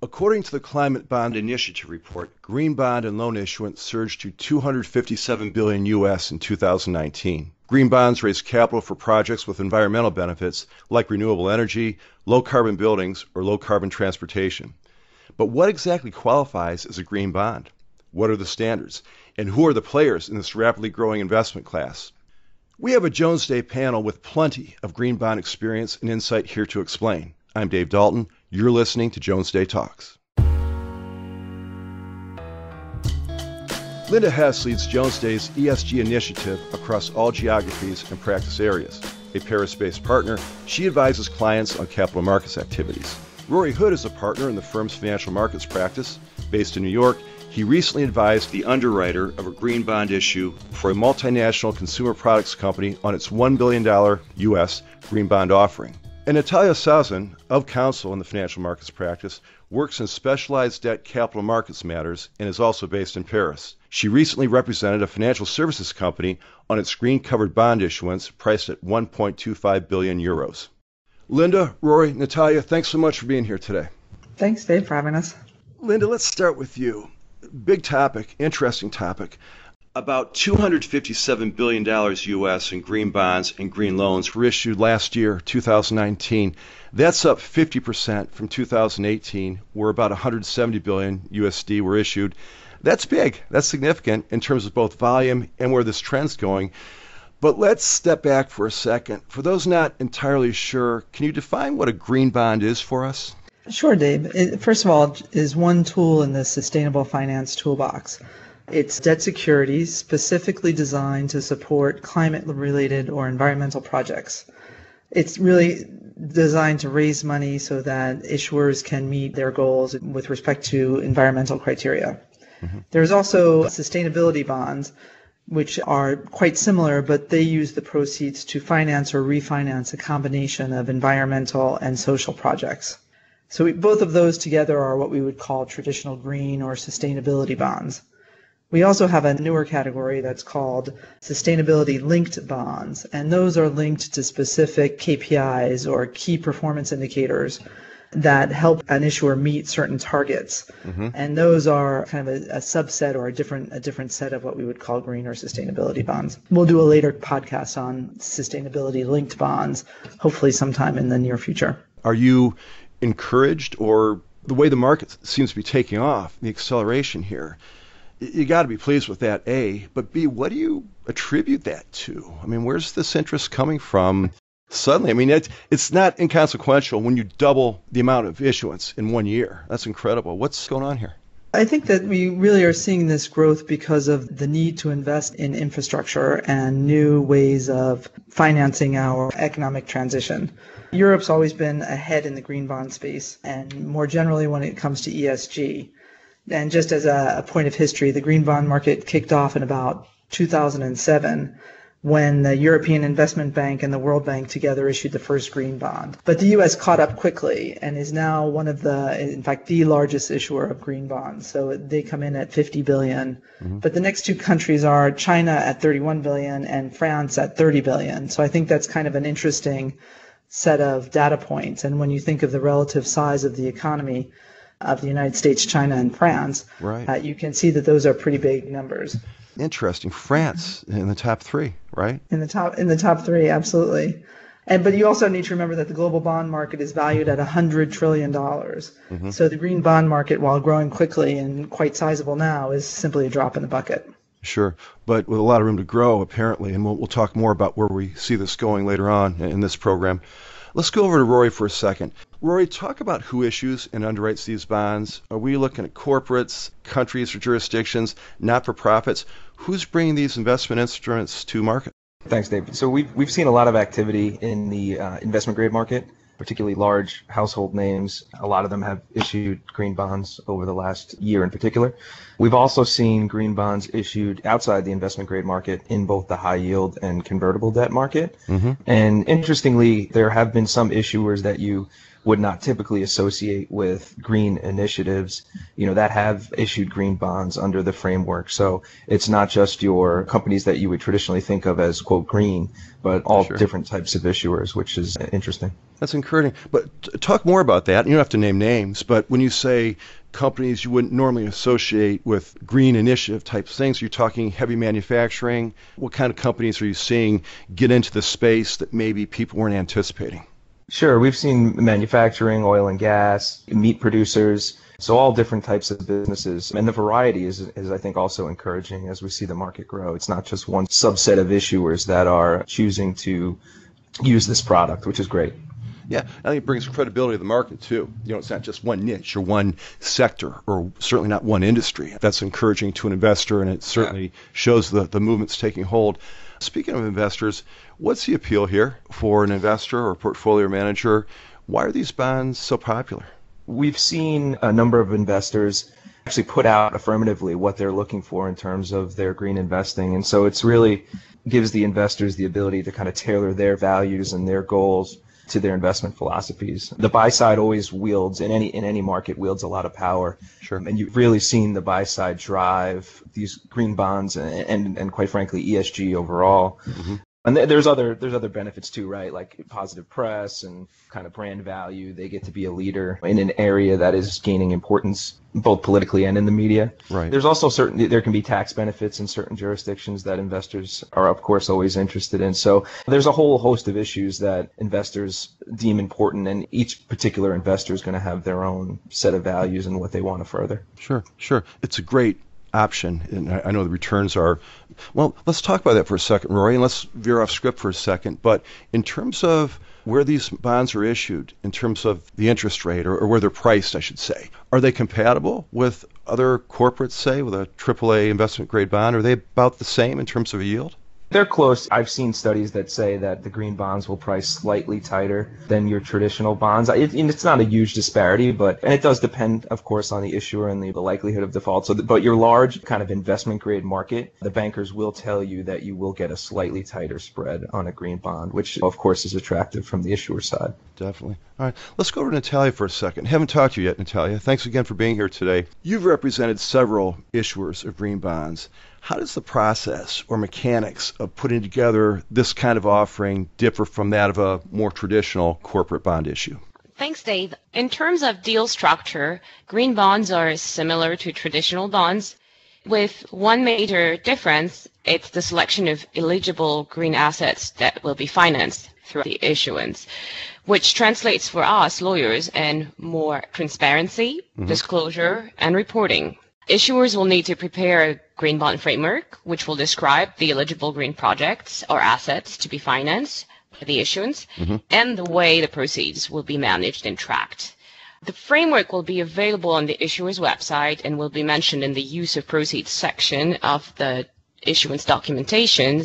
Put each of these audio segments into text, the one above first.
According to the Climate Bond Initiative report, green bond and loan issuance surged to $257 billion US in 2019. Green bonds raise capital for projects with environmental benefits like renewable energy, low-carbon buildings, or low-carbon transportation. But what exactly qualifies as a green bond? What are the standards? And who are the players in this rapidly growing investment class? We have a Jones Day panel with plenty of green bond experience and insight here to explain. I'm Dave Dalton. You're listening to Jones Day Talks. Linda Hess leads Jones Day's ESG initiative across all geographies and practice areas. A Paris-based partner, she advises clients on capital markets activities. Rory Hood is a partner in the firm's financial markets practice. Based in New York, he recently advised the underwriter of a green bond issue for a multinational consumer products company on its $1 billion U.S. green bond offering. And Natalia Sazin, of counsel in the financial markets practice, works in specialized debt capital markets matters and is also based in Paris. She recently represented a financial services company on its green-covered bond issuance priced at 1.25 billion euros. Linda, Rory, Natalia, thanks so much for being here today. Thanks, Dave, for having us. Linda, let's start with you. Big topic, interesting topic. About $257 billion U.S. in green bonds and green loans were issued last year, 2019. That's up 50% from 2018, where about $170 billion USD were issued. That's big. That's significant in terms of both volume and where this trend's going. But let's step back for a second. For those not entirely sure, can you define what a green bond is for us? Sure, Dave. It, first of all, is one tool in the sustainable finance toolbox. It's debt securities specifically designed to support climate-related or environmental projects. It's really designed to raise money so that issuers can meet their goals with respect to environmental criteria. Mm-hmm. There's also sustainability bonds, which are quite similar, but they use the proceeds to finance or refinance a combination of environmental and social projects. So both of those together are what we would call traditional green or sustainability bonds. We also have a newer category that's called sustainability-linked bonds, and those are linked to specific KPIs or key performance indicators that help an issuer meet certain targets. Mm-hmm. And those are kind of a subset or a different set of what we would call green or sustainability bonds. We'll do a later podcast on sustainability-linked bonds, hopefully sometime in the near future. Are you encouraged, or the way the market seems to be taking off, the acceleration here, you got to be pleased with that, A, but B, what do you attribute that to? I mean, where's this interest coming from suddenly? I mean, it's not inconsequential when you double the amount of issuance in 1 year. That's incredible. What's going on here? I think that we really are seeing this growth because of the need to invest in infrastructure and new ways of financing our economic transition. Europe's always been ahead in the green bond space, and more generally when it comes to ESG. And just as a point of history, the green bond market kicked off in about 2007 when the European Investment Bank and the World Bank together issued the first green bond. But the U.S. caught up quickly and is now one of in fact, the largest issuer of green bonds. So they come in at $50 billion. Mm-hmm. But the next two countries are China at $31 billion and France at $30 billion. So I think that's kind of an interesting set of data points. And when you think of the relative size of the economy of the United States, China, and France, right, you can see that those are pretty big numbers. Interesting. France in the top three, right? In the top three, absolutely. But you also need to remember that the global bond market is valued at $100 trillion. Mm-hmm. So the green bond market, while growing quickly and quite sizable now, is simply a drop in the bucket. Sure, but with a lot of room to grow, apparently, and we'll talk more about where we see this going later on in this program. Let's go over to Rory for a second. Rory, talk about who issues and underwrites these bonds. Are we looking at corporates, countries or jurisdictions, not-for-profits? Who's bringing these investment instruments to market? Thanks, Dave. So we've seen a lot of activity in the investment grade market, particularly large household names. A lot of them have issued green bonds over the last year in particular. We've also seen green bonds issued outside the investment grade market in both the high yield and convertible debt market. Mm-hmm. And interestingly, there have been some issuers that you would not typically associate with green initiatives, that have issued green bonds under the framework. So it's not just your companies that you would traditionally think of as, quote, green, but all different types of issuers, which is interesting. That's encouraging. But talk more about that. You don't have to name names, but when you say companies you wouldn't normally associate with green initiative type things, you're talking heavy manufacturing. What kind of companies are you seeing get into the space that maybe people weren't anticipating? Sure. We've seen manufacturing, oil and gas, meat producers, so all different types of businesses. And the variety is I think, also encouraging as we see the market grow. It's not just one subset of issuers that are choosing to use this product, which is great. Yeah, I think it brings credibility to the market, too. It's not just one niche or one sector, or certainly not one industry. That's encouraging to an investor, and it certainly shows the movement's taking hold. Speaking of investors, what's the appeal here for an investor or portfolio manager? Why are these bonds so popular? We've seen a number of investors actually put out affirmatively what they're looking for in terms of their green investing. And so it's really gives the investors the ability to kind of tailor their values and their goals to their investment philosophies. The buy side always wields, in any market, wields a lot of power. Sure. And you've really seen the buy side drive these green bonds and quite frankly, ESG overall. Mm-hmm. And there's other benefits too, right? Like positive press and kind of brand value. They get to be a leader in an area that is gaining importance, both politically and in the media. Right. There's also there can be tax benefits in certain jurisdictions that investors are, of course, always interested in. So there's a whole host of issues that investors deem important, and each particular investor is going to have their own set of values and what they want to further. Sure. It's a great option, and I know the returns are, well, let's talk about that for a second, Rory, and let's veer off script for a second. But in terms of where these bonds are issued, in terms of the interest rate, or where they're priced, I should say, are they compatible with other corporates, say, with a AAA investment grade bond? Are they about the same in terms of a yield? They're close. I've seen studies that say that the green bonds will price slightly tighter than your traditional bonds. It's not a huge disparity, and it does depend, of course, on the issuer and the likelihood of default. But your large kind of investment grade market, the bankers will tell you that you will get a slightly tighter spread on a green bond, which, of course, is attractive from the issuer side. Definitely. All right, let's go to Natalia for a second. Haven't talked to you yet, Natalia. Thanks again for being here today. You've represented several issuers of green bonds. How does the process or mechanics of putting together this kind of offering differ from that of a more traditional corporate bond issue? Thanks, Dave. In terms of deal structure, green bonds are similar to traditional bonds, with one major difference. It's the selection of eligible green assets that will be financed through the issuance, which translates for us lawyers in more transparency, disclosure, and reporting. Issuers will need to prepare a green bond framework, which will describe the eligible green projects or assets to be financed by the issuance, and the way the proceeds will be managed and tracked. The framework will be available on the issuer's website and will be mentioned in the use of proceeds section of the issuance documentation.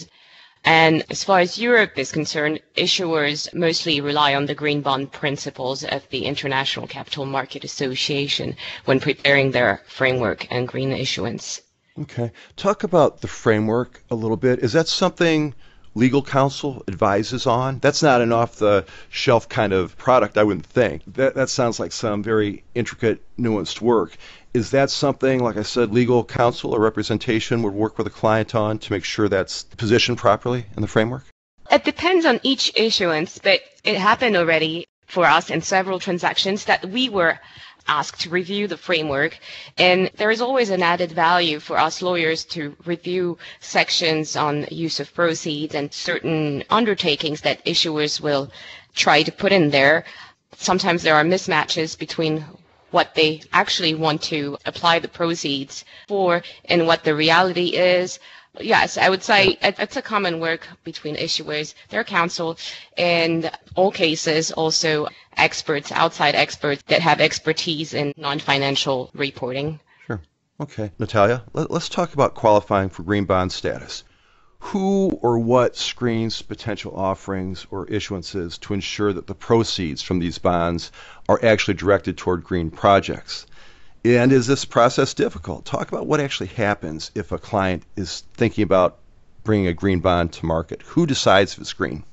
And as far as Europe is concerned, issuers mostly rely on the green bond principles of the International Capital Market Association when preparing their framework and green issuance. Okay. Talk about the framework a little bit. Is that something legal counsel advises on? That's not an off-the-shelf kind of product, I wouldn't think. That sounds like some very intricate, nuanced work. Is that something, like I said, legal counsel or representation would work with a client on to make sure that's positioned properly in the framework? It depends on each issuance, but it happened already for us in several transactions that we were asked to review the framework, and there is always an added value for us lawyers to review sections on use of proceeds and certain undertakings that issuers will try to put in there. Sometimes there are mismatches between what they actually want to apply the proceeds for and what the reality is. Yes, I would say it's a common work between issuers, their counsel, and all cases also experts, outside experts that have expertise in non-financial reporting. Sure. Okay. Natalia, let's talk about qualifying for green bond status. Who or what screens potential offerings or issuances to ensure that the proceeds from these bonds are actually directed toward green projects? And is this process difficult? Talk about what actually happens if a client is thinking about bringing a green bond to market. Who decides if it's green?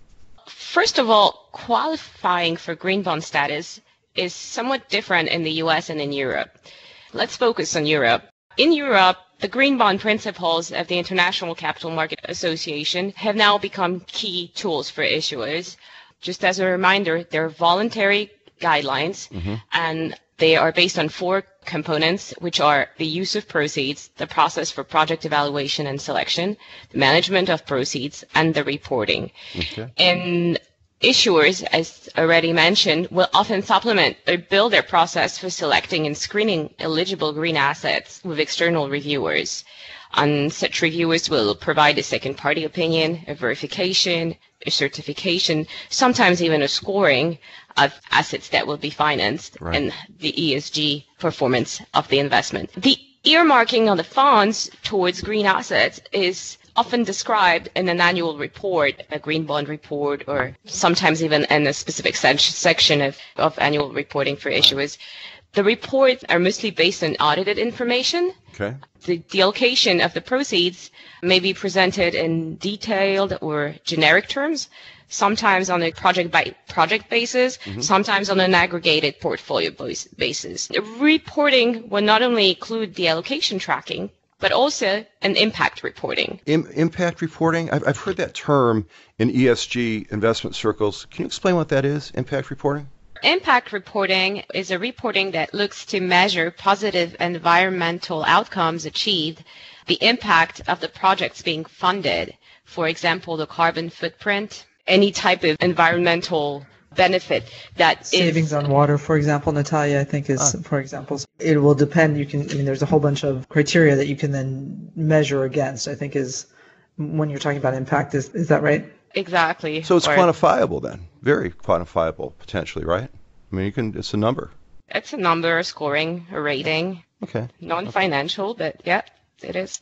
First of all, qualifying for green bond status is somewhat different in the US and in Europe. Let's focus on Europe. In Europe, the green bond principles of the International Capital Market Association have now become key tools for issuers. Just as a reminder, they're voluntary guidelines, and they are based on four components, which are the use of proceeds, the process for project evaluation and selection, the management of proceeds, and the reporting. Okay. And issuers, as already mentioned, will often supplement or build their process for selecting and screening eligible green assets with external reviewers. And such reviewers will provide a second-party opinion, a verification, a certification, sometimes even a scoring of assets that will be financed and the ESG performance of the investment. The earmarking of the funds towards green assets is often described in an annual report, a green bond report, or sometimes even in a specific section of annual reporting for issuers. The reports are mostly based on audited information. Okay. The allocation of the proceeds may be presented in detailed or generic terms, sometimes on a project-by-project basis, sometimes on an aggregated portfolio basis. The reporting will not only include the allocation tracking, but also an impact reporting. Impact reporting? I've heard that term in ESG investment circles. Can you explain what that is, impact reporting? Impact reporting is a reporting that looks to measure positive environmental outcomes achieved, the impact of the projects being funded, for example, the carbon footprint, any type of environmental benefit that savings on water, for example, Natalia, I think is, for example. It will depend. There's a whole bunch of criteria that you can then measure against, I think is when you're talking about impact. Is that right? Exactly. So it's quantifiable then, very quantifiable potentially, right? I mean, it's a number. It's a number, a scoring, a rating. Okay. Non-financial, but yeah, it is.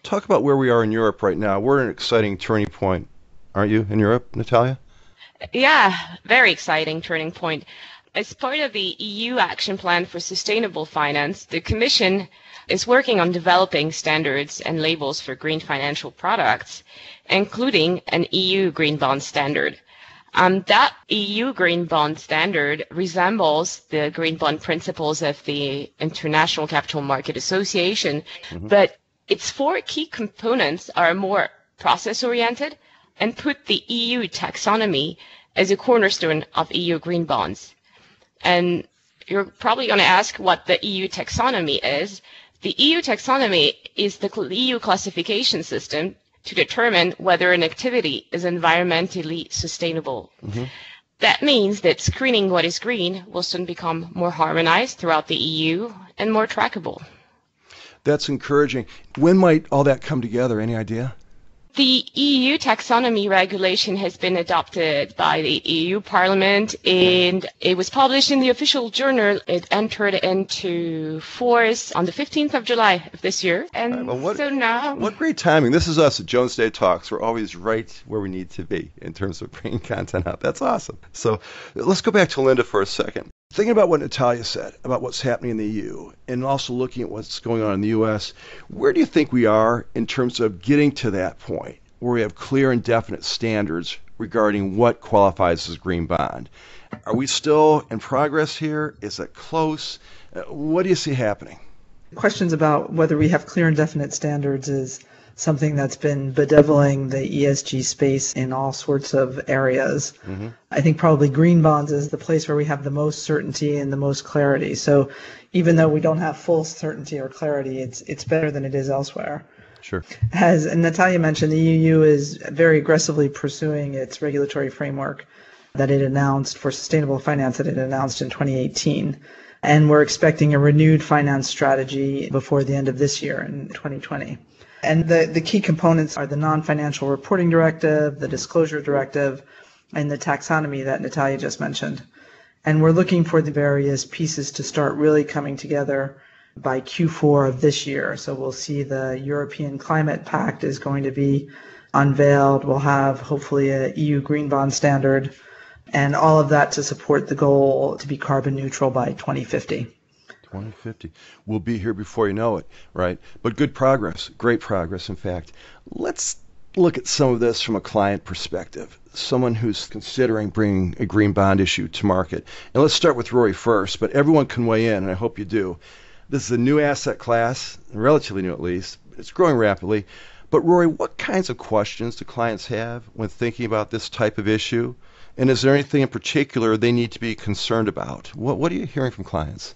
Talk about where we are in Europe right now. We're at an exciting turning point, aren't you, in Europe, Natalia? Yeah, very exciting turning point. As part of the EU Action Plan for Sustainable Finance, the Commission is working on developing standards and labels for green financial products, including an EU Green Bond Standard. That EU Green Bond Standard resembles the Green Bond principles of the International Capital Market Association, but its four key components are more process-oriented and put the EU taxonomy as a cornerstone of EU green bonds. And you're probably going to ask what the EU taxonomy is. The EU taxonomy is the EU classification system to determine whether an activity is environmentally sustainable. That means that screening what is green will soon become more harmonized throughout the EU and more trackable. That's encouraging. When might all that come together? Any idea? The EU taxonomy regulation has been adopted by the EU Parliament, and it was published in the official journal. It entered into force on the 15th of July of this year. And so now... What great timing. This is us at Jones Day Talks. We're always right where we need to be in terms of bringing content out. That's awesome. So let's go back to Linda for a second. Thinking about what Natalia said about what's happening in the EU and also looking at what's going on in the U.S., where do you think we are in terms of getting to that point where we have clear and definite standards regarding what qualifies as green bond? Are we still in progress here? Is it close? What do you see happening? Questions about whether we have clear and definite standards is something that's been bedeviling the ESG space in all sorts of areas. I think probably green bonds is the place where we have the most certainty and the most clarity. So even though we don't have full certainty or clarity, it's better than it is elsewhere. Sure. As Natalia mentioned, the EU is very aggressively pursuing its regulatory framework that it announced for sustainable finance that it announced in 2018. And we're expecting a renewed finance strategy before the end of this year in 2020. And the key components are the non-financial reporting directive, the disclosure directive, and the taxonomy that Natalia just mentioned. And we're looking for the various pieces to start really coming together by Q4 of this year. So we'll see the European Climate Pact is going to be unveiled. We'll have hopefully a EU Green Bond Standard, and all of that to support the goal to be carbon neutral by 2050. 2050. We'll be here before you know it, right? But good progress, great progress, in fact. Let's look at some of this from a client perspective, someone who's considering bringing a green bond issue to market. And let's start with Rory first, but everyone can weigh in, and I hope you do. This is a new asset class, relatively new at least. It's growing rapidly. But Rory, what kinds of questions do clients have when thinking about this type of issue? And is there anything in particular they need to be concerned about? What are you hearing from clients?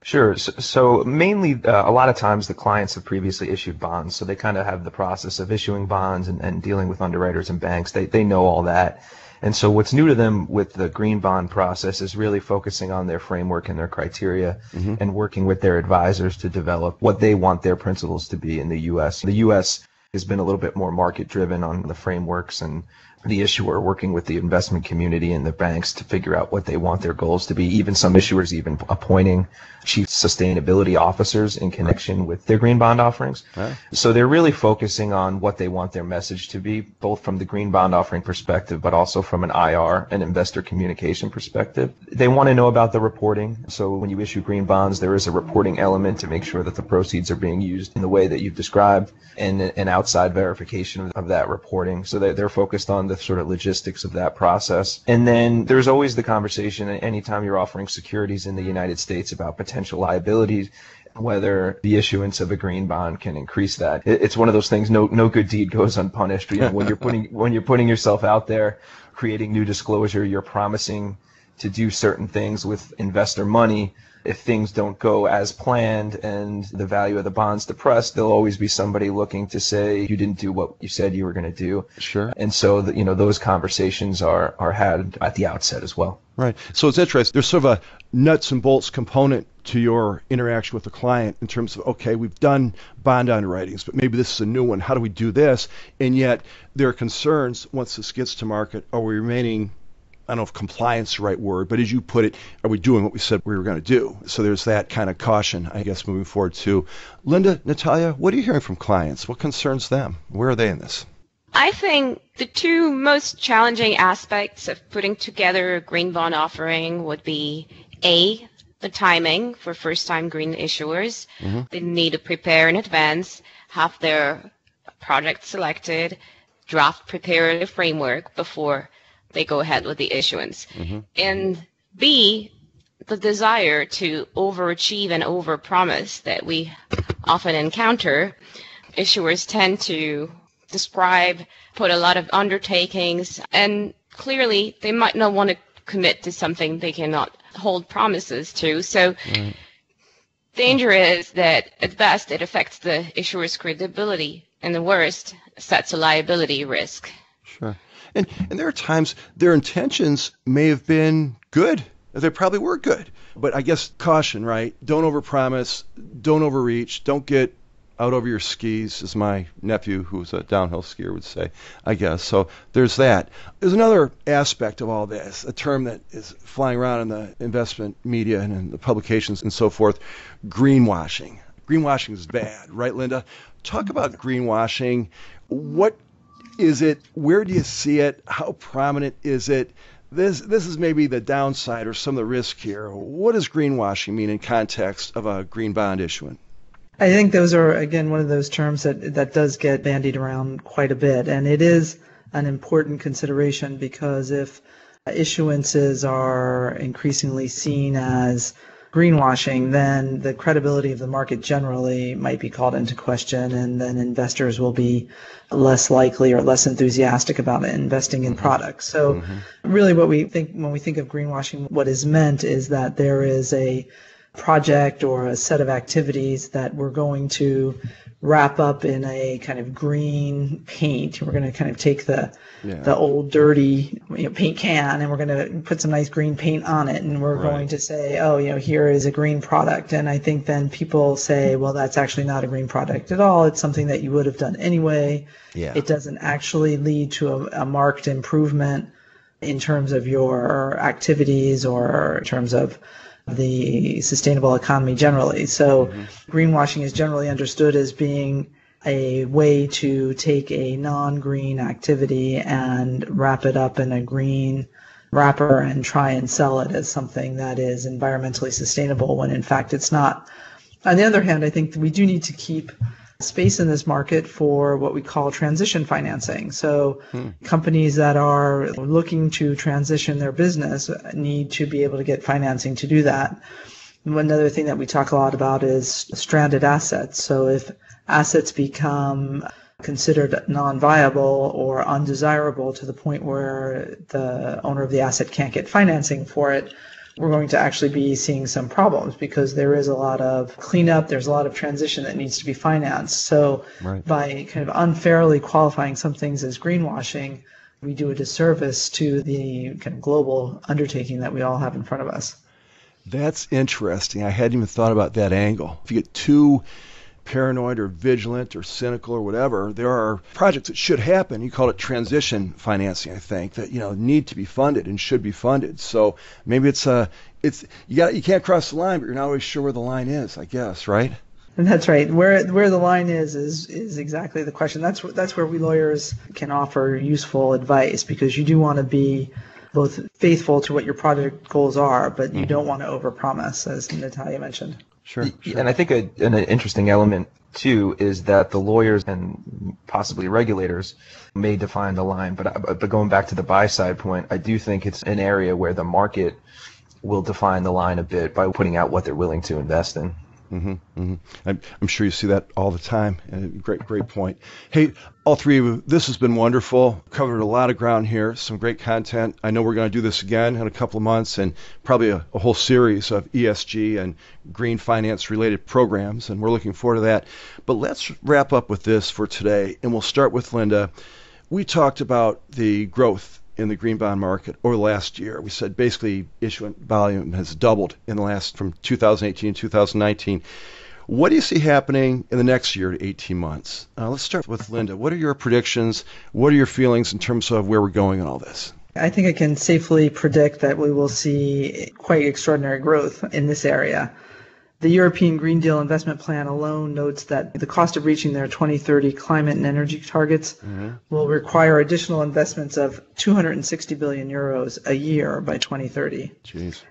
Sure. So mainly, a lot of times the clients have previously issued bonds, so they kind of have the process of issuing bonds and dealing with underwriters and banks. They know all that. And so what's new to them with the green bond process is really focusing on their framework and their criteria and working with their advisors to develop what they want their principles to be in the U.S. The U.S. has been a little bit more market-driven on the frameworks and the issuer working with the investment community and the banks to figure out what they want their goals to be. Even some issuers even appointing chief sustainability officers in connection with their green bond offerings. Right. So they're really focusing on what they want their message to be, both from the green bond offering perspective, but also from an IR and investor communication perspective. They want to know about the reporting. So when you issue green bonds, there is a reporting element to make sure that the proceeds are being used in the way that you've described, and an outside verification of that reporting. So they're focused on the sort of logistics of that process. And then there's always the conversation anytime you're offering securities in the United States about potential liabilities, whether the issuance of a green bond can increase that. It's one of those things, no good deed goes unpunished. You know, when you're putting yourself out there, creating new disclosure, you're promising to do certain things with investor money. If things don't go as planned and the value of the bond's depressed, there'll always be somebody looking to say you didn't do what you said you were going to do. Sure. And so those conversations are had at the outset as well. Right. So it's interesting. There's sort of a nuts and bolts component to your interaction with the client in terms of, okay, we've done bond underwritings, but maybe this is a new one. How do we do this? And yet there are concerns once this gets to market. Are we remaining, I don't know if compliance is the right word, but as you put it, are we doing what we said we were going to do? So there's that kind of caution, I guess, moving forward too. Linda, Natalia, what are you hearing from clients? What concerns them? Where are they in this? I think the two most challenging aspects of putting together a green bond offering would be A, the timing for first-time green issuers. They need to prepare in advance, have their project selected, prepare the framework before they go ahead with the issuance. And B, the desire to overachieve and overpromise that we often encounter. Issuers tend to put a lot of undertakings, and clearly they might not want to commit to something they cannot hold promises to. So danger is that at best it affects the issuer's credibility, and the worst sets a liability risk. Sure. And there are times their intentions may have been good. They probably were good. But I guess caution, right? Don't overpromise, don't overreach, don't get out over your skis, as my nephew, who's a downhill skier, would say, I guess. So there's that. There's another aspect of all this, a term that is flying around in the investment media and in the publications and so forth, greenwashing. Greenwashing is bad, right, Linda? Talk about greenwashing. What is it? Where do you see it? How prominent is it? This is maybe the downside or some of the risk here. What does greenwashing mean in context of a green bond issuance? I think those are, again, one of those terms that does get bandied around quite a bit. And it is an important consideration because if issuances are increasingly seen as greenwashing, then the credibility of the market generally might be called into question, and then investors will be less likely or less enthusiastic about investing in products. So really what we think when we think of greenwashing, what is meant is that there is a project or a set of activities that we're going to wrap up in a kind of green paint. We're going to kind of take the old dirty paint can, and we're going to put some nice green paint on it, and we're going to say, oh, here is a green product. And I think then people say, well, that's actually not a green product at all. It's something that you would have done anyway. Yeah. It doesn't actually lead to a marked improvement in terms of your activities or in terms of the sustainable economy generally. So greenwashing is generally understood as being a way to take a non-green activity and wrap it up in a green wrapper and try and sell it as something that is environmentally sustainable when in fact it's not. On the other hand, I think we do need to keep space in this market for what we call transition financing. So companies that are looking to transition their business need to be able to get financing to do that. One other thing that we talk a lot about is stranded assets. So if assets become considered non-viable or undesirable to the point where the owner of the asset can't get financing for it, we're going to actually be seeing some problems because there is a lot of cleanup, there's a lot of transition that needs to be financed. So by kind of unfairly qualifying some things as greenwashing, we do a disservice to the kind of global undertaking that we all have in front of us. That's interesting. I hadn't even thought about that angle. If you get too paranoid or vigilant or cynical or whatever, there are projects that should happen. You call it transition financing, I think, that need to be funded and should be funded. So maybe you can't cross the line, but you're not always sure where the line is, I guess, right? And that's right. Where the line is exactly the question. That's where we lawyers can offer useful advice, because you do want to be both faithful to what your project goals are, but you don't want to overpromise, as Natalia mentioned. Sure. And I think an interesting element, too, is that the lawyers and possibly regulators may define the line. But going back to the buy-side point, I do think it's an area where the market will define the line a bit by putting out what they're willing to invest in. I'm sure you see that all the time. Great point. Hey, all three of you, this has been wonderful. Covered a lot of ground here, some great content. I know we're going to do this again in a couple of months, and probably a whole series of ESG and green finance related programs, and we're looking forward to that. But let's wrap up with this for today, and we'll start with Linda. We talked about the growth in the green bond market over the last year. We said basically issuance volume has doubled from 2018 to 2019. What do you see happening in the next year to 18 months? Let's start with Linda. What are your predictions? What are your feelings in terms of where we're going in all this? I think I can safely predict that we will see quite extraordinary growth in this area. The European Green Deal Investment Plan alone notes that the cost of reaching their 2030 climate and energy targets will require additional investments of 260 billion euros a year by 2030. Jeez.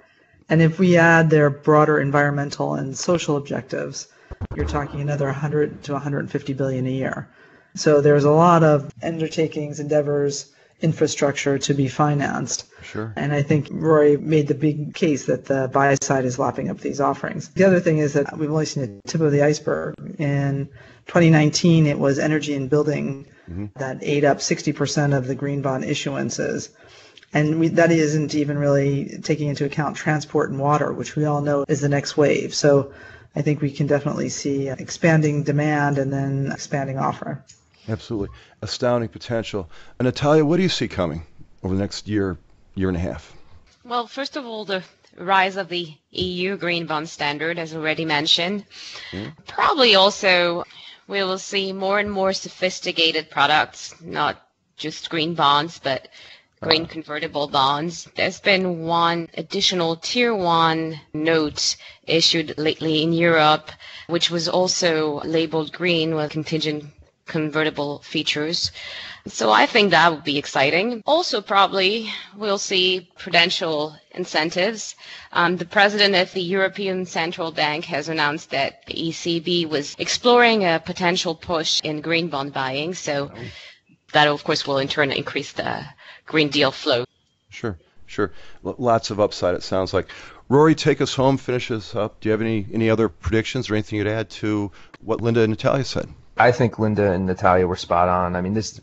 And if we add their broader environmental and social objectives, you're talking another 100 to 150 billion a year. So there's a lot of undertakings, endeavors, infrastructure to be financed. Sure. And I think Rory made the big case that the buy side is lapping up these offerings. The other thing is that we've only seen the tip of the iceberg. In 2019, it was energy and building that ate up 60% of the green bond issuances. And that isn't even really taking into account transport and water, which we all know is the next wave. So I think we can definitely see expanding demand and then expanding offer. Absolutely. Astounding potential. And Natalia, what do you see coming over the next year and a half? Well, first of all, the rise of the EU green bond standard, as already mentioned. Probably also we will see more and more sophisticated products, not just green bonds, but green convertible bonds. There's been one additional tier 1 note issued lately in Europe, which was also labeled green with contingent convertible features. So I think that would be exciting. Also, probably we'll see prudential incentives. The president of the European Central Bank has announced that the ECB was exploring a potential push in green bond buying. So that, of course, will in turn increase the Green Deal flow. Sure. Lots of upside, it sounds like. Rory, take us home, finish us up. Do you have any other predictions or anything you'd add to what Linda and Natalia said? I think Linda and Natalia were spot on. I mean, this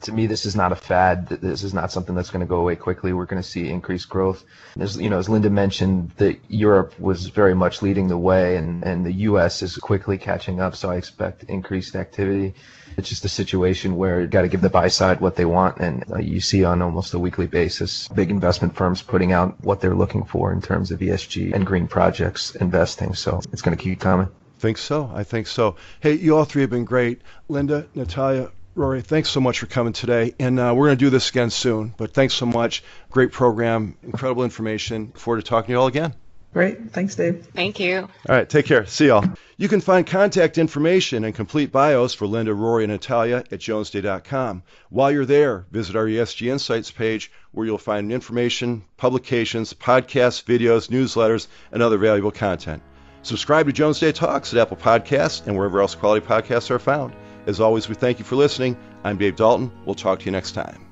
is not a fad. This is not something that's going to go away quickly. We're going to see increased growth. As Linda mentioned, that Europe was very much leading the way, and the U.S. is quickly catching up. So I expect increased activity. It's just a situation where you've got to give the buy side what they want, and you see on almost a weekly basis big investment firms putting out what they're looking for in terms of ESG and green projects investing. So it's going to keep coming. I think so. Hey, you all three have been great. Linda, Natalia, Rory, thanks so much for coming today. And we're going to do this again soon. But thanks so much. Great program, incredible information. Look forward to talking to you all again. Great. Thanks, Dave. Thank you. All right. Take care. See y'all. You can find contact information and complete bios for Linda, Rory, and Natalia at jonesday.com. While you're there, visit our ESG Insights page where you'll find information, publications, podcasts, videos, newsletters, and other valuable content. Subscribe to Jones Day Talks at Apple Podcasts and wherever else quality podcasts are found. As always, we thank you for listening. I'm Dave Dalton. We'll talk to you next time.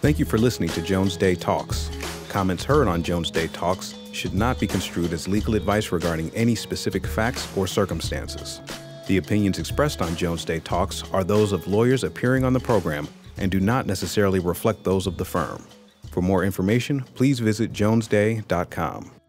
Thank you for listening to Jones Day Talks. Comments heard on Jones Day Talks should not be construed as legal advice regarding any specific facts or circumstances. The opinions expressed on Jones Day Talks are those of lawyers appearing on the program and do not necessarily reflect those of the firm. For more information, please visit jonesday.com.